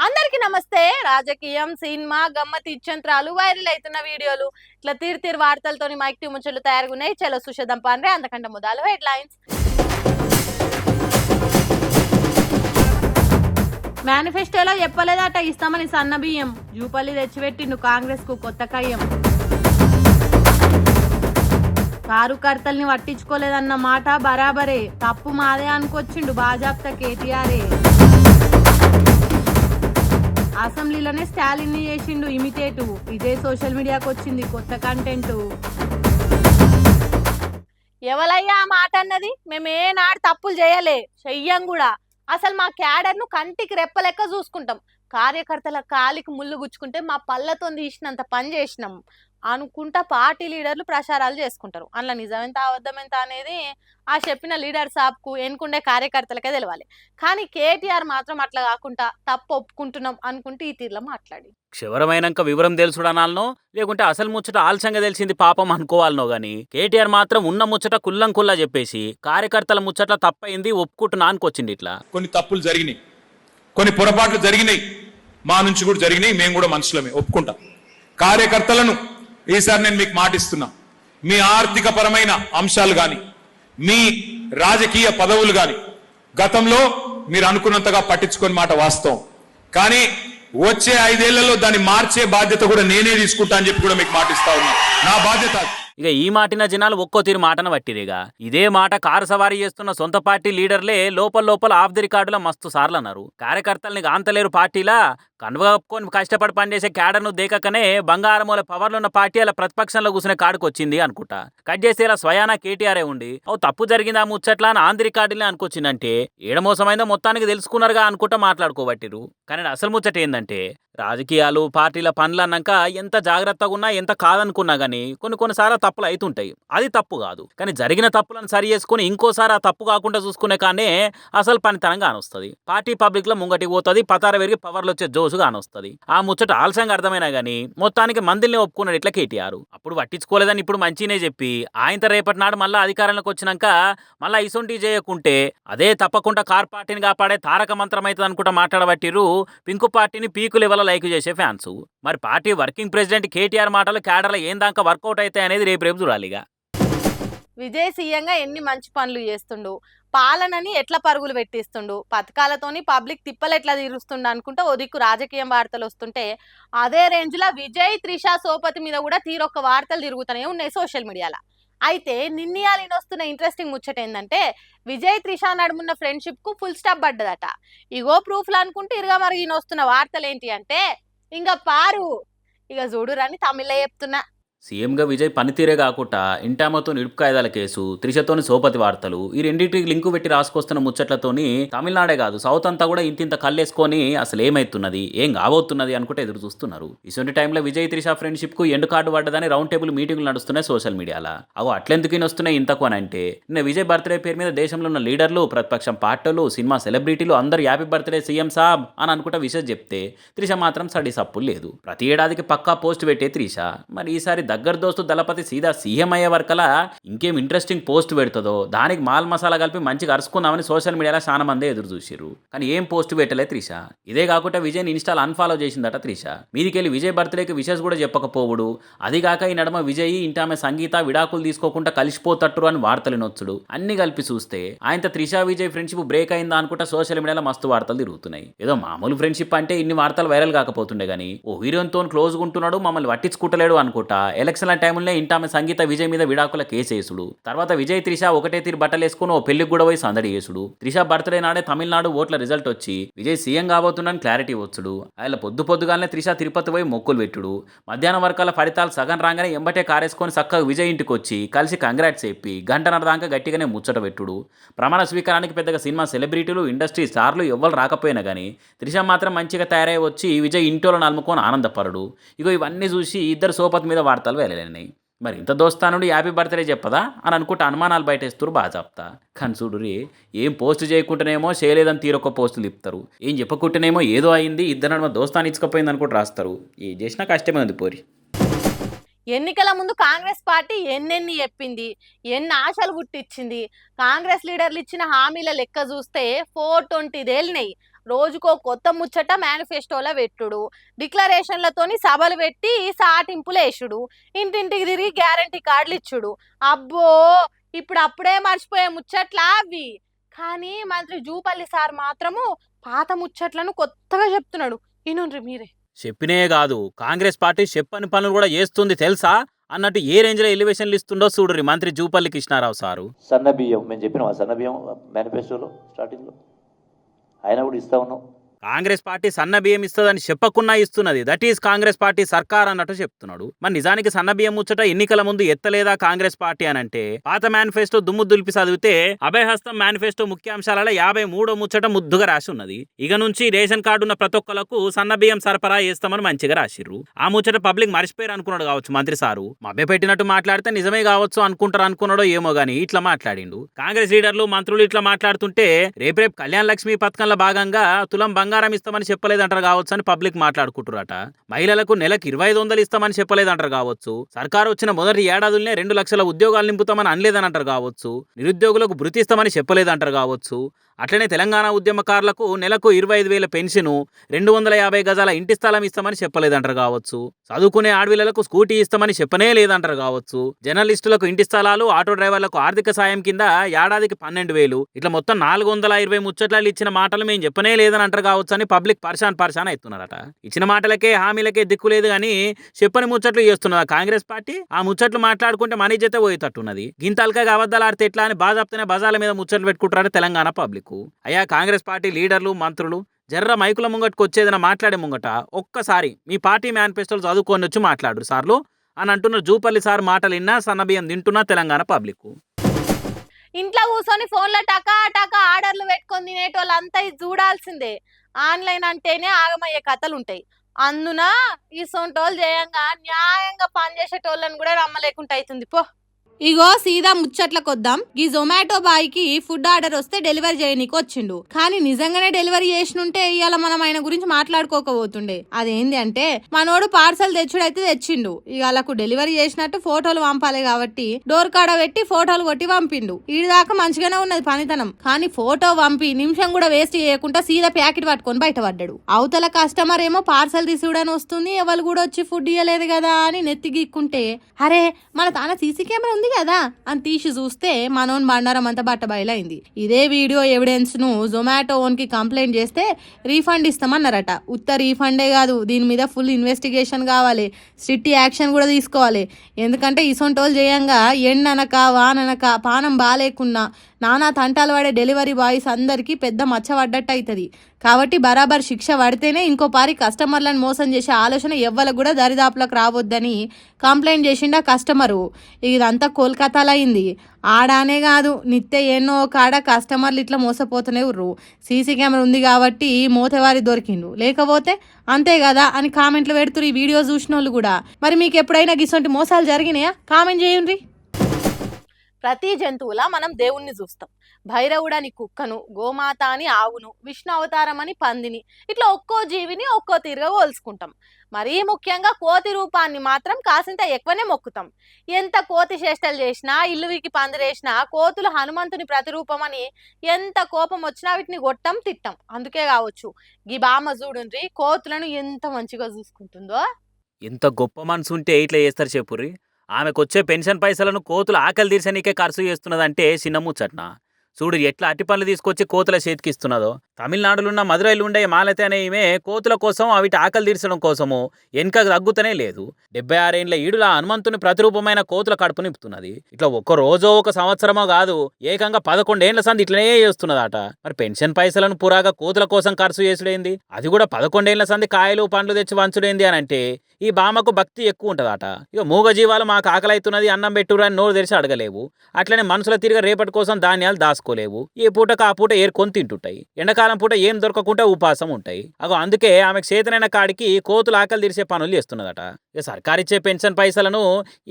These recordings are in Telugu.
అందరికీ నమస్తే. రాజకీయం, సినిమా, గమ్మత్ ఇచ్చంత్రాలు, వైరల్ అవుతున్న వీడియోలు ఇట్లా తీరు వార్తలతోని మైక్ టీ ముచ్చట్లు తయారుగున్నాయి. చలో సుషేదం పాండ్రే అంతకంటే ముదాలు హెడ్లైన్స్. మేనిఫెస్టోలో చెప్పలేదట ఇస్తామని సన్న బియ్యం. జూపల్లి తెచ్చిపెట్టిండు కాంగ్రెస్ కు కొత్త కయ్యం. కారుకర్తల్ని పట్టించుకోలేదన్న మాట బరాబరే. తప్పు మాదే అనుకొచ్చిండు భాజపా కేటీఆరే. అసెంబ్లీలోనే స్టాలిన్ ని చేసిండు ఇమిటేటు. ఇదే సోషల్ మీడియాకి వచ్చింది కొత్త కంటెంట్. ఎవలయ్యా ఆ మాట అన్నది? మేమేనాడు తప్పులు చేయలే, చెయ్యం కూడా. అసలు మా క్యాడర్ ను కంటికి రెప్పలెక్క చూసుకుంటాం. కార్యకర్తల కాలికి ముళ్ళు గుచ్చుకుంటే మా పళ్ళతో తీసినంత పని చేసినాం అనుకుంటా పార్టీ లీడర్లు ప్రచారాలు చేసుకుంటారు. అందులో నిజమెంత అబద్ధమెంత అనేది ఆ చెప్పిన లీడర్ సాబ్కు ఎన్నుకుండే కార్యకర్తలకే తెలవాలి. కానీ కేటీఆర్ మాత్రం అట్లా కాకుండా తప్పు ఒప్పుకుంటున్నాం అనుకుంటే ఈ తీరులో మాట్లాడి క్షవరమైనాక వివరం తెలుసుడనాలనో లేకుంటే అసలు ముచ్చట ఆలస్యంగా తెలిసింది పాపం అనుకోవాలనో గాని కేటీఆర్ మాత్రం ఉన్న ముచ్చట కుల్లా చెప్పేసి కార్యకర్తల ముచ్చట తప్పైంది ఒప్పుకుంటున్నా అనుకొచ్చింది. ఇట్లా కొన్ని తప్పులు జరిగినాయి, కొన్ని పొరపాట్లు జరిగినాయి, మా నుంచి కూడా జరిగినాయి, మేము కూడా మనుషులమే ఒప్పుకుంటాం. కార్యకర్తలను ఈసారి నేను మీకు మాటిస్తున్నా, మీ ఆర్థిక పరమైన అంశాలు కానీ మీ రాజకీయ పదవులు కానీ గతంలో మీరు అనుకున్నంతగా పట్టించుకొని మాట వాస్తవం. కానీ వచ్చే 5 ఏళ్లలో దాన్ని మార్చే బాధ్యత కూడా నేనే తీసుకుంటా అని చెప్పి కూడా మీకు మాటిస్తా ఉన్నా. నా బాధ్యత. ఇక ఈ మాటిన జనాలు ఒక్కో తీరు మాటన పట్టిరేగా. ఇదే మాట కారు సవారీ చేస్తున్న సొంత పార్టీ లీడర్లే లోపల ఆఫ్ ది రికార్డులో మస్తు సార్లు అన్నారు. కార్యకర్తల్ని గాంతలేరు పార్టీలా కనుకొని కష్టపడి పనిచేసే క్యాడర్ను దేకకనే బంగారమూల పవర్లున్న పార్టీ అలా ప్రతిపక్షంలో కూర్చునే కాడుకు వచ్చింది అనుకుంటా. కట్ చేసేలా స్వయానా కేటీఆరే ఉండి ఓ తప్పు జరిగిందా ముచ్చట్లా అని ఆన్ ది రికార్డులే అనుకొచ్చిందంటే ఏడమోసమైందో మొత్తానికి తెలుసుకున్నారుగా అనుకుంటా మాట్లాడుకోబట్టిరు. కానీ అసలు ముచ్చట ఏందంటే రాజకీయాలు పార్టీల పనులు అన్నాక ఎంత జాగ్రత్తగా ఉన్నా ఎంత కాదనుకున్నా గానీ కొన్నిసార్లు తప్పులు అవుతుంటాయి. అది తప్పు కాదు, కానీ జరిగిన తప్పులను సరి చేసుకుని ఇంకోసారి ఆ తప్పు కాకుండా చూసుకునే కానీ అసలు పనితనం కానొస్తుంది. పార్టీ పబ్లిక్ లో ముంగటికి పోతుంది, పతార పెరిగి పవర్లు వచ్చే జోసు కానొస్తుంది. ఆ ముచ్చట ఆలస్యంగా అర్థమైనా గానీ మొత్తానికి మందిల్ని ఒప్పుకున్నాడు ఇట్లా కేటీఆర్. అప్పుడు పట్టించుకోలేదని ఇప్పుడు మంచినే చెప్పి ఆయన రేపటి నాడు మళ్ళీ అధికారంలోకి వచ్చినాక మళ్ళీ ఇసొంటి చేయకుంటే అదే తప్పకుండా కార్ పార్టీని కాపాడే తారక మంత్రం అవుతుంది అనుకుంటా మాట్లాడబట్టిరు పింకు పార్టీని పీకు లెవెల్ లైక్ చేసే ఫ్యాన్స్. మరి పార్టీ వర్కింగ్ ప్రెసిడెంట్ కేటీఆర్ మాటలు క్యాడర్లో ఏం దాకా వర్కౌట్ అవుతాయి అనేది రేపు చూడాలిగా. విజయసీయంగా ఎన్ని మంచి పనులు చేస్తుండు, పాలనని ఎట్లా పరుగులు పెట్టిస్తుండు, పథకాలతోని పబ్లిక్ తిప్పలు ఎట్లా తీరుస్తుండు అనుకుంటా ఓ దిక్కు రాజకీయం వార్తలు వస్తుంటే అదే రేంజ్ లో విజయ్ త్రిష సోపతి మీద కూడా తీరొక్క వార్తలు తిరుగుతూనే ఉన్నాయి సోషల్ మీడియాలో. అయితే నిన్నయాలు వస్తున్న ఇంట్రెస్టింగ్ ముచ్చట ఏంటంటే విజయ్ త్రిష నడుమున్న ఫ్రెండ్షిప్ కు ఫుల్ స్టాప్ పడ్డదట. ఇగో ప్రూఫ్లు అనుకుంటే ఇరుగా మరి ఈయన వస్తున్న వార్తలు ఏంటి అంటే ఇంకా పారు ఇక చూడురని తమిళ చెప్తున్నా. సీఎంగా విజయ్ పనితీరే కాకుండా ఇంటామతో నిడుపు కాయిదాల కేసు, త్రిషతోని సోపతి వార్తలు, ఈ రెండింటికి లింకు పెట్టి రాసుకొస్తున్న ముచ్చట్లతోని తమిళనాడే కాదు సౌత్ అంతా కూడా ఇంత కళ్ళేసుకొని అసలు ఏమైతున్నది ఏం కాబోతున్నది అనుకుంటే ఎదురు చూస్తున్నారు. ఇటువంటి టైంలో విజయ్ త్రిష ఫ్రెండ్షిప్ కు ఎండు కార్డు పడ్డదని రౌండ్ టేబుల్ మీటింగ్లు నడుస్తున్నాయి సోషల్ మీడియాలో. అవి అట్లెందుకు వస్తున్నాయి ఇంతకు అని అంటే నిన్న విజయ్ బర్త్డే పేరు మీద దేశంలో ఉన్న లీడర్లు, ప్రతిపక్షం పార్టీలు, సినిమా సెలబ్రిటీలు అందరూ హ్యాపీ బర్త్డే సీఎం సాబ్ అని అనుకుంటా విషయం చెప్తే త్రిష మాత్రం సడి సప్పులు లేదు. ప్రతి ఏడాదికి పక్కా పోస్ట్ పెట్టే త్రిష మరి ఈసారి దగ్గర దోస్తు దళపతి సీదా సీఎం అయ్యే వరకలా ఇంకేం ఇంట్రెస్టింగ్ పోస్ట్ పెడుతుందో దానికి మాల్ మసాలా కలిపి మంచిగా అరుచుకుందామని సోషల్ మీడియాలో చాలా మంది ఎదురు చూసిర్రు. కానీ ఏం పోస్ట్ పెట్టలే త్రిష. ఇదే కాకుండా విజయ్ని ఇన్స్టాల్ అన్ఫాలో చేసిందట త్రిష. మీదికెళ్ళి విజయ్ బర్త్డేకి విషెస్ కూడా చెప్పకపోవుడు, అది కాక ఈ నడమ విజయ్ ఇంటామె సంగీత విడాకులు తీసుకోకుండా కలిసిపోతట్టురు అని వార్తలు నొచ్చుడు అన్ని కలిపి చూస్తే ఆయనతో త్రిష విజయ్ ఫ్రెండ్షిప్ బ్రేక్ అయిందా అనుకుంటా సోషల్ మీడియాలో మస్తు వార్తలు తిరుగుతున్నాయి. ఏదో మామూలు ఫ్రెండ్షిప్ అంటే ఇన్ని వార్తలు వైరల్ కాకపోతుండే గానీ ఓ హీరోతో క్లోజ్గా ఉంటున్నాడు మమ్మల్ని పట్టించుకుంటలేడు అనుకుంటా ఎలక్షన్ టైంలో ఇంటామె సంగీత విజయ్ మీద విడాకుల కేసు వేసుడు, తర్వాత విజయ్ త్రిష ఒకటే తీరు బట్టలు వేసుకుని ఓ పెళ్లికి కూడా పోయి సందడి చేసుడు, త్రిష బర్త్డే నాడే తమిళనాడు ఓట్ల రిజల్ట్ వచ్చి విజయ్ సీఎం కాబోతుండని క్లారిటీ వచ్చుడు, ఆయన పొద్దుగానే త్రిష తిరుపతి పోయి మొక్కులు పెట్టుడు, మధ్యాహ్నం వరకాల ఫలితాలు సగం రాగానే ఎంబటే కారేసుకొని చక్కగా విజయ్ ఇంటికి వచ్చి కలిసి కంగ్రాట్స్ చెప్పి గంటన్నర దాకా గట్టిగానే ముచ్చట పెట్టుడు. ప్రమాణ స్వీకారానికి పెద్దగా సినిమా సెలబ్రిటీలు, ఇండస్ట్రీ స్టార్లు ఎవ్వరు రాకపోయినా కానీ త్రిష మాత్రం మంచిగా తయారై వచ్చి విజయ్ ఇంటోలో నలుముకొని ఆనందపరుడు. ఇగో ఇవన్నీ చూసి ఇద్దరు సోపతి మీద వార్తలు వెళ్ళలేనాయి. మరి ఇంత దోస్తానుండి హ్యాపీ బర్త్డే చెప్పదా అని అనుకుంటే అనుమానాలు బయటేస్తారు బాజాప్తా. కానీ చూడురి ఏం పోస్ట్ చేయకుండానేమో చేయలేదని తీరొక్క పోస్టులు ఇస్తారు, ఏం చెప్పకుంటేనేమో ఏదో అయింది ఇద్దరు నడుమ దోస్తాను ఇచ్చకపోయింది అనుకుంటూ రాస్తారు. ఏం చేసినా కష్టమే ఉంది పోరి. ఎన్నికల ముందు కాంగ్రెస్ పార్టీ ఎన్నెన్ని చెప్పింది, ఎన్ని ఆశలు పుట్టించింది. కాంగ్రెస్ లీడర్లు ఇచ్చిన హామీల లెక్క చూస్తే 420 తేలినాయి. రోజుకో కొత్త ముచ్చట మేనిఫెస్టోలో పెట్టుడు, డిక్లరేషన్లతోని సభలు పెట్టి సాటింపులు వేసుడు, ఇంటింటికి తిరిగి గ్యారంటీ కార్డులు ఇచ్చుడు. అబ్బో, ఇప్పుడు అప్పుడే మర్చిపోయే ముచ్చట్లా అవి. కానీ మంత్రి జూపల్లి సార్ మాత్రము పాత ముచ్చట్లను కొత్తగా చెప్తున్నాడు. ఇనుండ్రి మీరే. చెప్పినే కాదు, కాంగ్రెస్ పార్టీ చెప్పని పనులు కూడా చేస్తుంది తెలుసా అన్నట్టు ఏ రేంజ్లో ఎలివేషన్లు ఇస్తుండో చూడుర్రి మంత్రి జూపల్లి కృష్ణారావు సారు. సన్న బియ్యం మేము చెప్పినాం, సన్న బియ్యం మేనిఫెస్టోలో స్టార్టింగ్లో ఆయన కూడా ఇస్తా ఉన్నాం. కాంగ్రెస్ పార్టీ సన్న బియ్యం ఇస్తుందని చెప్పకున్నా ఇస్తున్నది. దట్ ఈస్ కాంగ్రెస్ పార్టీ సర్కార్ అన్నట్టు చెప్తున్నాడు. మరి నిజానికి సన్న బియ్యం ముచ్చట ఎన్నికల ముందు ఎత్తలేదా కాంగ్రెస్ పార్టీ అని అంటే, పాత మేనిఫెస్టో దుమ్ము దులిపి చదివితే అభయహస్తం మేనిఫెస్టో ముఖ్యాంశాలలో 53వ ముచ్చట ముద్దుగా రాసి ఉన్నది. ఇక నుంచి రేషన్ కార్డు ఉన్న ప్రతి ఒక్కలకు సన్న బియ్యం సరఫరా చేస్తామని మంచిగా రాసిర్రు. ఆ ముచ్చట పబ్లిక్ మర్చిపోయారు అనుకున్నాడు కావచ్చు మంత్రి సారు. మభ్య పెట్టినట్టు మాట్లాడితే నిజమే కావచ్చు అనుకుంటారు అనుకున్నాడో ఏమో గానీ ఇట్లా మాట్లాడిండు. కాంగ్రెస్ లీడర్లు మంత్రులు ఇట్లా మాట్లాడుతుంటే రేపు కళ్యాణ లక్ష్మి పథకంలో భాగంగా తులం బంగారం ఇస్తామని చెప్పలేదంటారు కావచ్చు అని పబ్లిక్ మాట్లాడుకుంటున్నారట. మహిళలకు నెలకు 2500 ఇస్తామని చెప్పలేదంటారు కావచ్చు. సర్కారు వచ్చిన మొదటి ఏడాదిలోనే 2 లక్షల ఉద్యోగాలు నింపుతామని అనలేదని అంటారు కావచ్చు. నిరుద్యోగులకు భృతి ఇస్తామని చెప్పలేదంటారు కావచ్చు. అట్లనే తెలంగాణ ఉద్యమకారులకు నెలకు 25,000 పెన్షను, 250 గజాల ఇంటి స్థలం ఇస్తామని చెప్పలేదంటారు కావచ్చు. చదువుకునే ఆడపిల్లలకు స్కూటీ ఇస్తామని చెప్పనే లేదంటారు కావచ్చు. జర్నలిస్టులకు ఇంటి స్థలాలు, ఆటో డ్రైవర్లకు ఆర్థిక సాయం కింద ఏడాదికి 12,000, ఇట్లా మొత్తం 420 ముచ్చట్లు ఇచ్చిన మాటలు మేము చెప్పనే లేదని అంటారు కావచ్చు అని పబ్లిక్ పర్షాన్ అవుతున్నారట. ఇచ్చిన మాటలకే హామీలకే దిక్కు లేదు కానీ చెప్పని ముచ్చట్లు చేస్తున్నదా కాంగ్రెస్ పార్టీ? ఆ ముచ్చట్లు మాట్లాడుకుంటే మనీ జతే పోయేటట్టున్నది. గింతల్కగా అబద్ధాలు ఆడితే ఎట్లా అని బాజాప్తేనే బజార్ల మీద ముచ్చట్లు పెట్టుకుంటారు తెలంగాణ పబ్లిక్. అయ్యా కాంగ్రెస్ పార్టీ లీడర్లు మంత్రులు జర్ర మైకుల ముంగట్టుకు వచ్చేదైనా మాట్లాడే ముంగట ఒక్కసారి మీ పార్టీ మేనిఫెస్టోలు చదువుకొని వచ్చి మాట్లాడు సార్లు అని అంటున్న జూపల్లి సార్ మాటలు విన్నా సన్నబియ్యం తింటున్నా తెలంగాణ పబ్లిక్. ఇంట్లో కూర్చొని ఫోన్లో టకా టకా ఆర్డర్లు పెట్టుకొని తినేటోళ్ళంతా ఇది చూడాల్సిందే. ఆన్లైన్ అంటేనే ఆగమయ్యే కథలు ఉంటాయి. అందున ఈ సొంటోళ్ళు చేయంగా న్యాయంగా పనిచేసేటోళ్ళని కూడా నమ్మలేకుండా అవుతుంది పో. ఇగో సీదా ముచ్చట్లకొద్దాం. ఈ జొమాటో బాయ్ కి ఫుడ్ ఆర్డర్ వస్తే డెలివరీ చేయనీకి వచ్చిండు. కానీ నిజంగానే డెలివరీ చేసినుంటే ఇవాళ మనం ఆయన గురించి మాట్లాడుకోకపోతుండే. అదేంది అంటే మనోడు పార్సల్ తెచ్చుడైతే తెచ్చిండు. ఇక వాళ్ళకు డెలివరీ చేసినట్టు ఫోటోలు పంపాలి కాబట్టి డోర్ కాడ పెట్టి ఫోటోలు కొట్టి పంపిండు. ఈడి దాకా మంచిగానే ఉన్నది పనితనం. కానీ ఫోటో పంపి నిమిషం కూడా వేస్ట్ చేయకుండా సీదా ప్యాకెట్ పట్టుకొని బయటపడ్డాడు. అవతల కస్టమర్ ఏమో పార్సల్ తీసుకుడని వస్తుంది, ఎవరు కూడా వచ్చి ఫుడ్ ఇవ్వలేదు కదా అని నెత్తి గీక్కుంటే, అరే మన తాన సీసీ కెమెరా ఉంది కదా అని తీసి చూస్తే మనోన్ బండారం అంతా బట్టబయలైంది. ఇదే వీడియో ఎవిడెన్స్ ను జొమాటో ఓన్ కి కంప్లైంట్ చేస్తే రీఫండ్ ఇస్తామన్నారట. ఉత్త రీఫండే కాదు, దీని మీద ఫుల్ ఇన్వెస్టిగేషన్ కావాలి, స్ట్రిక్ట్ యాక్షన్ కూడా తీసుకోవాలి. ఎందుకంటే ఇసొంటోళ్ళు చేయంగా ఎండనక వాననక పానం బాలేకున్నా నానా తంటాలు పడే డెలివరీ బాయ్స్ అందరికీ పెద్ద మచ్చ పడ్డట్టు అవుతుంది. కాబట్టి బరాబర్ శిక్ష పడితేనే ఇంకో పారి కస్టమర్లను మోసం చేసే ఆలోచన ఎవ్వరికి కూడా దరిదాపులకు రావద్దని కంప్లైంట్ చేసిండా కస్టమరు. ఇదంతా కోల్కతాలో అయింది. ఆడానే కాదు, నిత్య ఎన్నో కాడ కస్టమర్లు ఇట్లా మోసపోతూనే ఉర్రు. సీసీ కెమెరా ఉంది కాబట్టి మోతేవారి దొరికిండు, లేకపోతే అంతే కదా అని కామెంట్లు పెడుతురు ఈ వీడియో చూసిన వాళ్ళు కూడా. మరి మీకు ఎప్పుడైనా గిసొంటి మోసాలు జరిగినాయా? కామెంట్ చేయండి. ప్రతి జంతువులా మనం దేవుణ్ణి చూస్తాం. భైరవుడని కుక్కను, గోమాత అని ఆవును, విష్ణు అవతారం అని పందిని, ఇట్లా ఒక్కో జీవిని ఒక్కో తీరుగా పోల్చుకుంటాం. మరీ ముఖ్యంగా కోతి రూపాన్ని మాత్రం కాసింత ఎక్కువనే మొక్కుతాం. ఎంత కోతి చేష్టలు చేసినా, ఇల్లు వీకి పందిరేసినా కోతులు హనుమంతుని ప్రతిరూపం అని ఎంత కోపం వచ్చినా వీటిని కొట్టం తిట్టం. అందుకే కావచ్చు గీ బామ్మ చూడుండ్రి కోతులను ఎంత మంచిగా చూసుకుంటుందో. ఎంత గొప్ప మనసు ఉంటే ఇట్లా చేస్తారు చెప్పుర్రి. ఆమెకొచ్చే పెన్షన్ పైసలను కోతులు ఆకలి తీర్చనీకే ఖర్చు చేస్తున్నదంటే చిన్న ముచ్చట్న. చూడు ఎట్లా అట్టి పనులు తీసుకొచ్చి కోతుల చేతికిస్తున్నదో. తమిళనాడులున్న మదురైలు ఉండే మాలతి అనే ఈమె కోతుల కోసం అవిటి ఆకలి తీర్చడం కోసము వెనుక తగ్గుతనే లేదు. 76 ఏళ్ల ఈడుల హనుమంతుని ప్రతిరూపమైన కోతుల కడుపు నింపుతున్నది. ఇట్లా ఒక్క రోజో ఒక సంవత్సరమో కాదు, ఏకంగా 11 ఏళ్ల సంది ఇట్లనే చేస్తున్నదట. మరి పెన్షన్ పైసలను పురాగా కోతుల కోసం ఖర్చు చేసుడేంది, అది కూడా 11 ఏళ్ల సంది కాయలు పండ్లు తెచ్చి వంచుడేంది అని అంటే ఈ బామ్మకు భక్తి ఎక్కువ ఉంటదట. ఇక మూగజీవాలు మాకు ఆకలి అవుతున్నది అన్నం పెట్టురు అని నోరు తెరిచి అడగలేవు. అట్లనే మనుషుల తిరిగి రేపటి కోసం ధాన్యాలు దాచుకోలేవు. ఏ పూటకు ఆ పూట ఏరుకొని తింటుంటాయి. ఎండాకాలం చలికాలం పూట ఏం దొరకకుండా ఉపాసం ఉంటాయి. అందుకే ఆమెకు చేతనైన కాడికి కోతులు ఆకలి తీర్చే పనులు చేస్తున్నదట. ఇక సర్కారిచ్చే పెన్షన్ పైసలను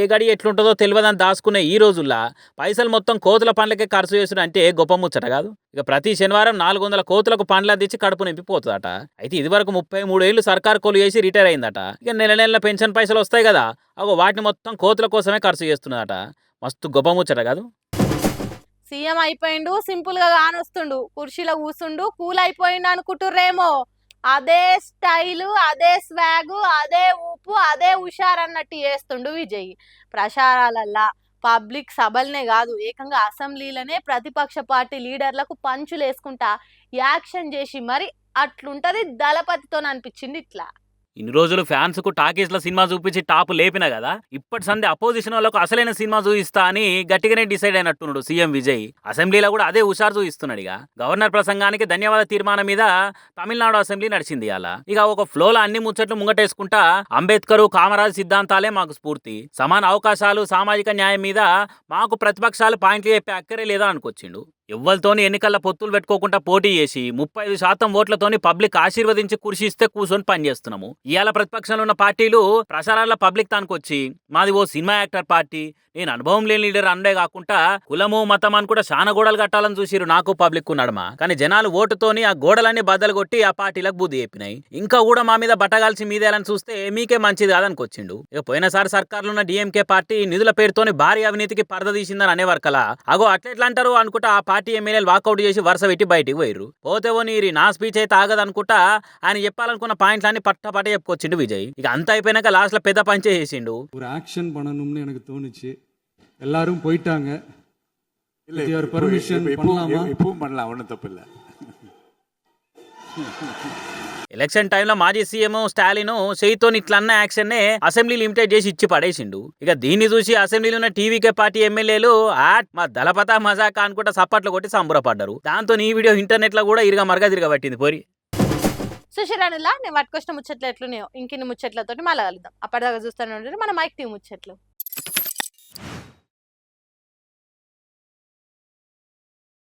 ఏ గడి ఎట్లుంటుందో తెలియదని దాచుకునే ఈ రోజుల్లో పైసలు మొత్తం కోతుల పండ్లకే ఖర్చు చేసుడు అంటే గొప్ప ముచ్చట కాదు. ఇక ప్రతి శనివారం 400 కోతులకు పండ్లు అందించి కడుపు నింపిపోతుందట. అయితే ఇదివరకు 33 ఏళ్ళు సర్కారు కొలు చేసి రిటైర్ అయిందట. ఇక నెల నెల పెన్షన్ పైసలు వస్తాయి కదా, వాటిని మొత్తం కోతుల కోసమే ఖర్చు చేస్తున్నదట. మస్తు గొప్ప ముచ్చట కాదు. సీఎం అయిపోయిండు, సింపుల్ గా కానొస్తుండు, కుర్చీలో కూసుండు, కూల్ అయిపోయిండు అనుకుంటుర్రేమో. అదే స్టైలు, అదే స్వాగు, అదే ఊపు, అదే హుషారు అన్నట్టు చేస్తుండు విజయ్. ప్రచారాలల్లా పబ్లిక్ సభలనే కాదు, ఏకంగా అసెంబ్లీలనే ప్రతిపక్ష పార్టీ లీడర్లకు పంచులు వేసుకుంటా యాక్షన్ చేసి మరి అట్లుంటది దళపతితో అనిపించింది ఇట్లా. ఇన్ని రోజులు ఫ్యాన్స్ కు టాకీస్ లో సినిమా చూపించి టాపు లేపినా కదా, ఇప్పటి సంది అపోజిషన్ వాళ్ళకు అసలైన సినిమా చూపిస్తా అని గట్టిగానే డిసైడ్ అయినట్టున్నాడు సీఎం విజయ్. అసెంబ్లీలో కూడా అదే హుషారు చూపిస్తున్నాడు. ఇక గవర్నర్ ప్రసంగానికి ధన్యవాద తీర్మానం మీద తమిళనాడు అసెంబ్లీ నడిచింది. అలా ఇక ఒక ఫ్లోలో అన్ని ముచ్చట్లు ముంగటేసుకుంటా అంబేద్కర్ కామరాజ్ సిద్ధాంతాలే మాకు స్ఫూర్తి, సమాన అవకాశాలు, సామాజిక న్యాయం మీద మాకు ప్రతిపక్షాలు పాయింట్లు చెప్పే అక్కరే లేదా అనుకొచ్చిండు. ఎవ్వరితోని ఎన్నికల్లో పొత్తులు పెట్టుకోకుండా పోటీ చేసి 35% ఓట్లతోని పబ్లిక్ ఆశీర్వదించి కుర్షిస్తే కూర్చొని పనిచేస్తున్నాము. ఇవాళ ప్రతిపక్షంలో ఉన్న పార్టీలు ప్రచారాల పబ్లిక్ తానుకొచ్చి మాది ఓ సినిమా యాక్టర్ పార్టీ, నేను అనుభవం లేని లీడర్ అండే కాకుండా కులము మతం అని కూడా చాలా గోడలు కట్టాలని చూసిరు నాకు పబ్లిక్ నడమ. కానీ జనాలు ఓటుతోని ఆ గోడలన్నీ బద్దలు కొట్టి ఆ పార్టీలకు బుద్ధి చెప్పినాయి. ఇంకా కూడా మా మీద బట్టగాల్చి మీదేయాలని చూస్తే మీకే మంచిది కాదనుకొచ్చిండు. ఇక పోయినసారి సర్కారులో ఉన్న డిఎంకే పార్టీ నిధుల పేరుతోని భారీ అవినీతికి పరద తీసిందని అనేవారు. అట్లెట్లా అంటారు అనుకుంటా ఆ పార్టీ ఎమ్మెల్యేలు వాకౌట్ చేసి వరుస పెట్టి బయటికి పోయిర్రు. పోతేవో నీరి నా స్పీచ్ అయితే ఆగదనుకుంటా ఆయన చెప్పాలనుకున్న పాయింట్లన్నీ పట్ట చెప్పుకొచ్చిండు విజయ్. ఇక అంతా అయిపోయినాక లాస్ట్ లో పెద్ద పంచే చేసిండు. ஒரு ஆக்ஷன் பண்ணணும்னு எனக்கு தோணுச்சு. எல்லாரும் போயிட்டாங்க. இல்ல பர்மிஷன் பண்ணலாமா? இப்பவும் பண்ணலாம், ஒன்றும் தப்பு இல்லை. ఎలక్షన్ టైంలో మాజీ సీఎం స్టాలిన్ చేయితోని ఇట్లన్న యాక్షన్ నే అసెంబ్లీ లిమిటెడ్ చేసి ఇచ్చి పడేసిండు. ఇక దీన్ని చూసి అసెంబ్లీలో ఉన్న టీవీకే పార్టీ ఎమ్మెల్యేలు మా దళపత మజాకా అనుకుంటా సప్పట్లు కొట్టి సంబరపడ్డారు. దాంతో ఈ వీడియో ఇంటర్నెట్ లో కూడా ఇరుగా మరగా తిరగబట్టింది పోరి. సుశీరానులా నేను పట్టుకొచ్చిన ముచ్చట్లు ఎట్లున్నాయో ఇంకిన్ని ముచ్చట్లతోటి మళ్ళీ కలుద్దాం. అప్పటిదాకా చూస్తూనే ఉంటారు మన మైక్ టీవీ ముచ్చట్లు.